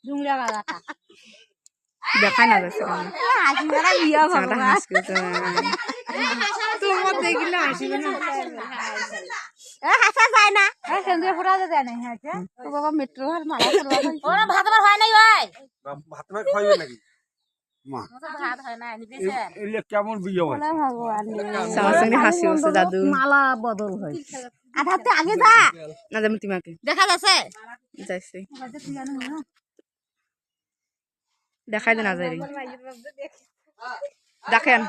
জুংলা গালাটা দেখাই না যাচ্ছে হাসি মারা ইয়া চাটা ভগবান হাসি তোমার দেখলে হাসিবে না হাসা যায় না সেন্দুরে ফোটা যায় না হ্যাঁ তো বাবা মেট্রো আর মারা করবা ওরা ভাত আমার হয় নাই ভাই ভাত না খাইবে নাকি মা ভাত হয় না নিতেছে এলে কেমন বিয়ে হয় ভগবান সবার সঙ্গে হাসি হচ্ছে দাদু মালা বদল হয় আধাতে আগে যা না যেমন তোমাকে দেখা যাচ্ছে যাইছে দেখাই দে না যাই দেখেন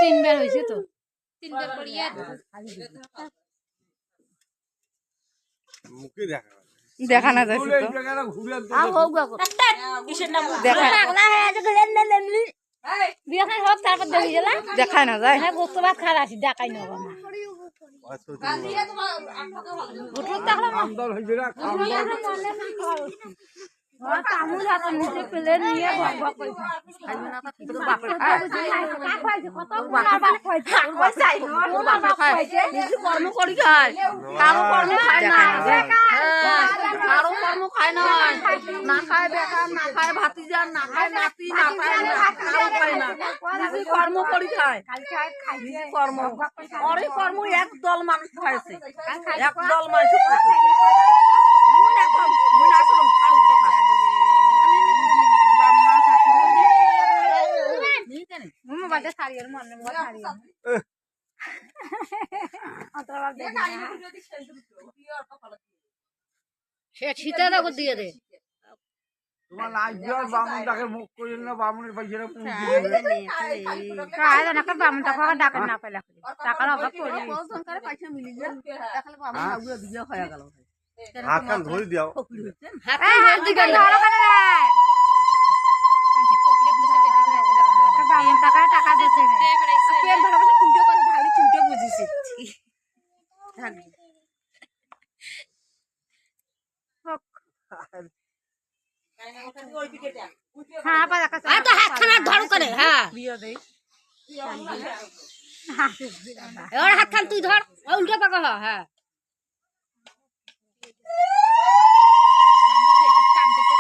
তিনবার হয়েছে তো তিনবার করিয়া মুখে দেখা দেখা না যাচ্ছে তো দেখায় না যায় কর্ম করি খায় কারো কর্ম খায় না কারো কর্ম খায় না না খায় বেকার না খায় ভাতিজা না খায় নাতি না খায় কারো খায় না নিজে কর্ম করি খায় নিজে কর্ম অরে কর্ম এক দল মানুষ খাইছে এক দল মানুষ সে শীতের আগর দিয়ে দে তোমার লাইফ বামুনটাকে মুখ করিল না বামুনের পয়সাটা হাত কান ধরে দাও হাতখানা ধর করে হ্যাঁ হাতখান তুই ধর উল্টো পাকা হ্যাঁ